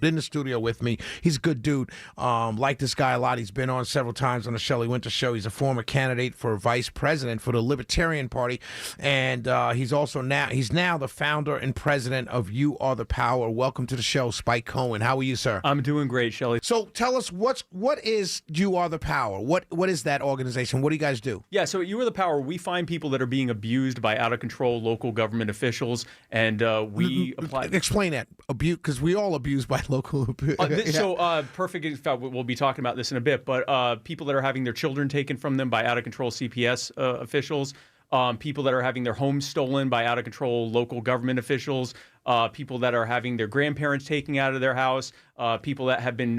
in the studio with me. He's a good dude. Like this guy a lot. He's been on several times on the Shelly Winter Show. He's a former candidate for vice president for the Libertarian Party, and he's now the founder and president of You Are the Power. Welcome to the show, Spike Cohen. How are you, sir? I'm doing great, Shelly. So tell us what is You Are the Power? What is that organization? What do you guys do? Yeah, so at You Are the Power, we find people that are being abused by out of control local government officials, and we apply. Explain that abuse, because we all abused by local. So perfect. In fact, we'll be talking about this in a bit, but people that are having their children taken from them by out of control CPS officials, people that are having their homes stolen by out of control local government officials, people that are having their grandparents taken out of their house, people that have been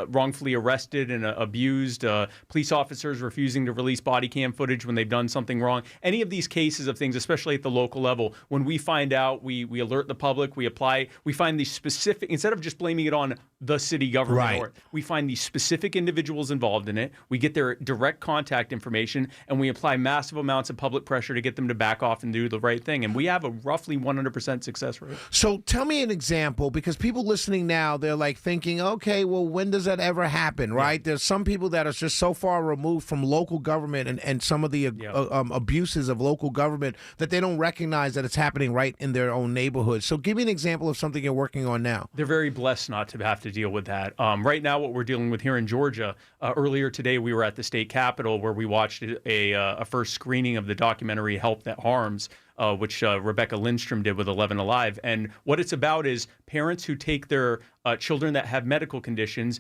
wrongfully arrested and abused, police officers refusing to release body cam footage when they've done something wrong. Any of these cases of things, especially at the local level, when we find out, we alert the public, we apply, we find these specific, instead of just blaming it on the city government, right, we find these specific individuals involved in it, we get their direct contact information, and we apply massive amounts of public pressure to get them to back off and do the right thing. And we have a roughly 100% success rate. So tell me an example, because people listening now, they're like thinking, okay, well, when does that ever happen, right? There's some people that are just so far removed from local government and some of the abuses of local government that they don't recognize that it's happening right in their own neighborhood. So give me an example of something you're working on now. They're very blessed not to have to deal with that. Right now, what we're dealing with here in Georgia, earlier today, we were at the state capitol where we watched a first screening of the documentary Help That Harms, which Rebecca Lindstrom did with 11 Alive. And what it's about is parents who take their children that have medical conditions,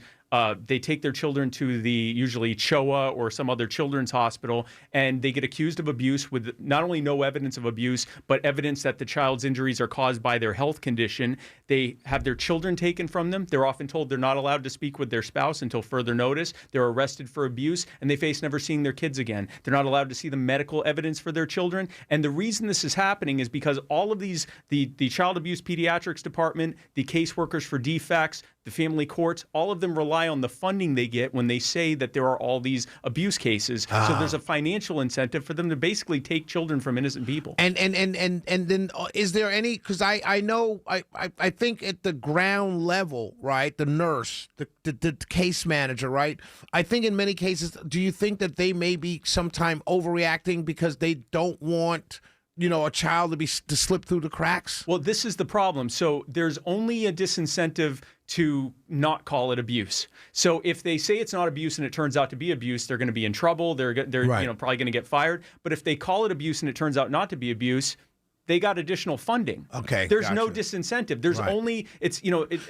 they take their children to the usually CHOA or some other children's hospital, and they get accused of abuse with not only no evidence of abuse, but evidence that the child's injuries are caused by their health condition. They have their children taken from them. They're often told they're not allowed to speak with their spouse until further notice. They're arrested for abuse, and they face never seeing their kids again. They're not allowed to see the medical evidence for their children. And the reason this is happening is because all of these, the Child Abuse Pediatrics Department, the caseworkers for defects, the family courts, all of them rely on the funding they get when they say that there are all these abuse cases. So there's a financial incentive for them to basically take children from innocent people. And then is there any, because I know, I think at the ground level, right, the nurse, the case manager, right, I think in many cases, do you think that they may be sometime overreacting because they don't want, a child to slip through the cracks? Well, this is the problem. So there's only a disincentive to not call it abuse. So if they say it's not abuse and it turns out to be abuse, they're going to be in trouble. They're right, probably going to get fired. But if they call it abuse and it turns out not to be abuse, they got additional funding. Okay, there's gotcha. no disincentive. There's right, only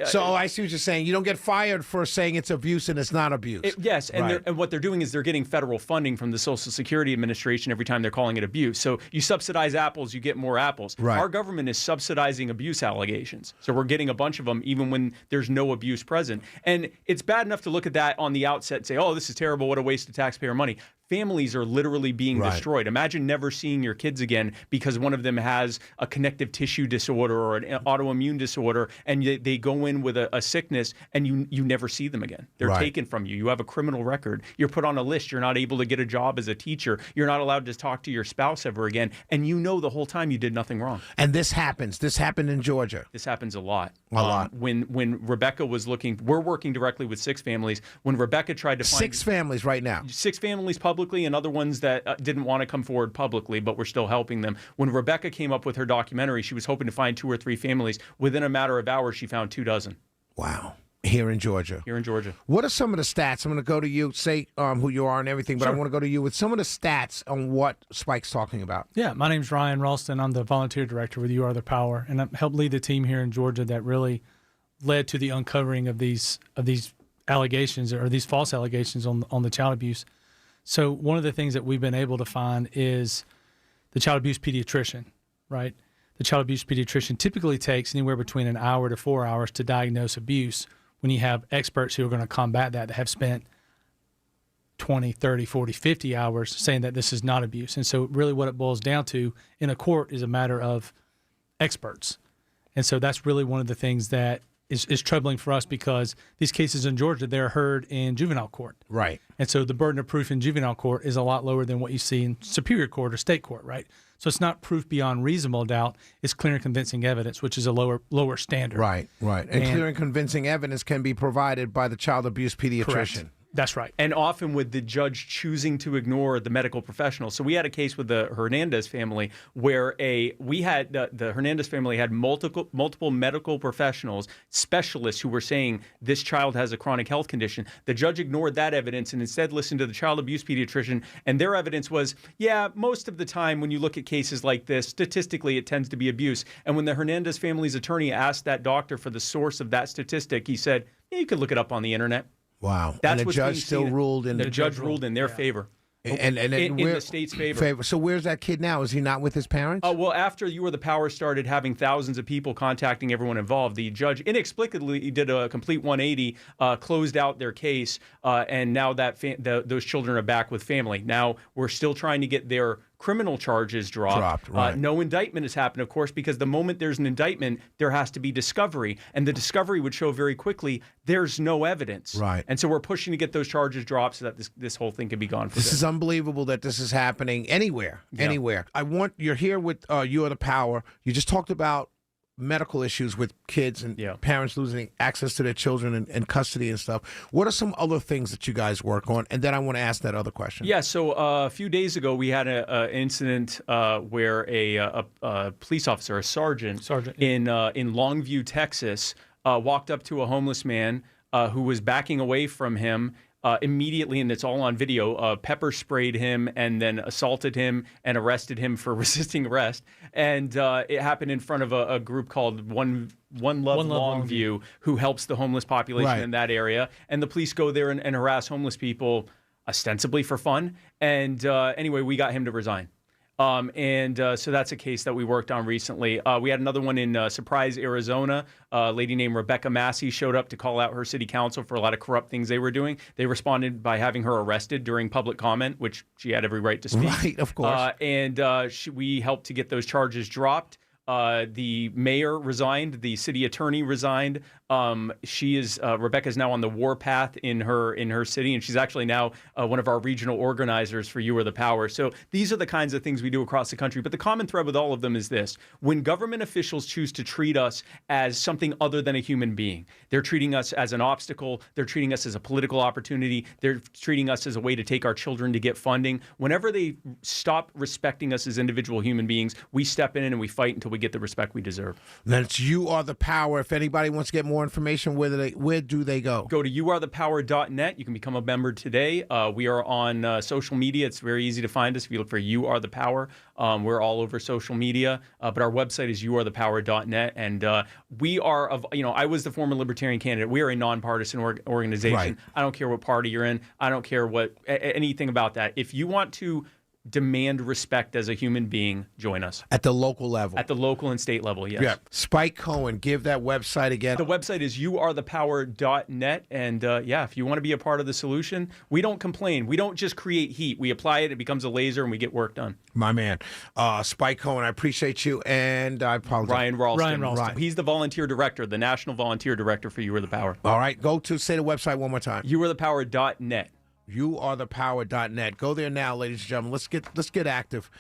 so I see what you're saying. You don't get fired for saying it's abuse and it's not abuse. Yes, and, right, and what they're doing is they're getting federal funding from the Social Security Administration every time they're calling it abuse. So you subsidize apples, you get more apples. Right. Our government is subsidizing abuse allegations. So we're getting a bunch of them even when there's no abuse present. And it's bad enough to look at that on the outset and say, oh, this is terrible, what a waste of taxpayer money. Families are literally being right, destroyed. Imagine never seeing your kids again because one of them has a connective tissue disorder or an autoimmune disorder, and they go in with a sickness, and you never see them again. They're right, taken from you. You have a criminal record. You're put on a list. You're not able to get a job as a teacher. You're not allowed to talk to your spouse ever again, and the whole time you did nothing wrong. And this happens. This happened in Georgia. This happens a lot. A lot. When Rebecca was looking, we're working directly with 6 families. When Rebecca tried to find 6 families right now. 6 families publicly and other ones that didn't want to come forward publicly, but we're still helping them. When Rebecca came up with her documentary, she was hoping to find 2 or 3 families. Within a matter of hours, she found 24. Wow. Here in Georgia. Here in Georgia. What are some of the stats? I'm going to go to you, say who you are and everything, but sure, I want to go to you with some of the stats on what Spike's talking about. Yeah, my name's Ryan Ralston. I'm the volunteer director with You Are the Power, and I helped lead the team here in Georgia that really led to the uncovering of these allegations or these false allegations on the child abuse. So one of the things that we've been able to find is the child abuse pediatrician, right? The child abuse pediatrician typically takes anywhere between an hour to 4 hours to diagnose abuse when you have experts who are going to combat that have spent 20, 30, 40, 50 hours saying that this is not abuse. And so really what it boils down to in a court is a matter of experts. And so that's really one of the things that is troubling for us because these cases in Georgia, they're heard in juvenile court. Right. And so the burden of proof in juvenile court is a lot lower than what you see in superior court or state court, right? So it's not proof beyond reasonable doubt. It's clear and convincing evidence, which is a lower standard. Right. And clear and convincing evidence can be provided by the child abuse pediatrician. Correct. That's right. And often with the judge choosing to ignore the medical professional. So we had a case with the Hernandez family where the Hernandez family had multiple medical professionals, specialists who were saying this child has a chronic health condition. The judge ignored that evidence and instead listened to the child abuse pediatrician. And their evidence was, most of the time when you look at cases like this, statistically it tends to be abuse. And when the Hernandez family's attorney asked that doctor for the source of that statistic, he said, you could look it up on the internet. Wow. That's and the what's judge being still seen. ruled in The judge ruled in their favor. And in the state's favor. So where's that kid now? Is he not with his parents? Well, after You Are the Power started having thousands of people contacting everyone involved, the judge inexplicably did a complete 180, closed out their case, and now that those children are back with family. Now we're still trying to get their criminal charges dropped. Right. No indictment has happened, of course, because the moment there's an indictment, there has to be discovery. And the discovery would show very quickly there's no evidence. Right. And so we're pushing to get those charges dropped so that this whole thing can be gone for This good. is unbelievable that this is happening anywhere. You're here with You Are the Power. You just talked about medical issues with kids and parents losing access to their children and custody and stuff. What are some other things that you guys work on? And then I want to ask that other question. Yeah, so a few days ago we had an incident where a police officer, a sergeant in Longview, Texas, walked up to a homeless man who was backing away from him immediately, and it's all on video, pepper sprayed him and then assaulted him and arrested him for resisting arrest. And it happened in front of a group called One Love Longview, who helps the homeless population in that area. And the police go there and harass homeless people ostensibly for fun. And anyway, we got him to resign. So that's a case that we worked on recently. We had another one in Surprise, Arizona. A lady named Rebecca Massey showed up to call out her city council for a lot of corrupt things they were doing. They responded by having her arrested during public comment, which she had every right to speak. Right, of course. We helped to get those charges dropped. The mayor resigned. The city attorney resigned. Rebecca's now on the warpath in her city, and she's actually now one of our regional organizers for You Are the Power. So these are the kinds of things we do across the country. But the common thread with all of them is this: when government officials choose to treat us as something other than a human being, they're treating us as an obstacle. They're treating us as a political opportunity. They're treating us as a way to take our children to get funding. Whenever they stop respecting us as individual human beings, we step in and we fight until we get the respect we deserve. That's You Are the Power. If anybody wants to get more information, where do they go? Go to youarethepower.net. You can become a member today. We are on social media. It's very easy to find us if you look for You Are the Power. We're all over social media, but our website is youarethepower.net. And we are I was the former Libertarian candidate. We are a nonpartisan organization. Right. I don't care what party you're in. I don't care anything about that. If you want to demand respect as a human being, join us. At the local level. At the local and state level, yes. Yeah. Spike Cohen, give that website again. The website is youarethepower.net. And if you want to be a part of the solution, we don't complain. We don't just create heat. We apply it, it becomes a laser, and we get work done. My man. Spike Cohen, I appreciate you. And I apologize. Ryan Ralston. Ralston. He's the volunteer director, the national volunteer director for You Are the Power. All right. Say the website one more time. youarethepower.net. youarethepower.net. Go there now, ladies and gentlemen. Let's get active.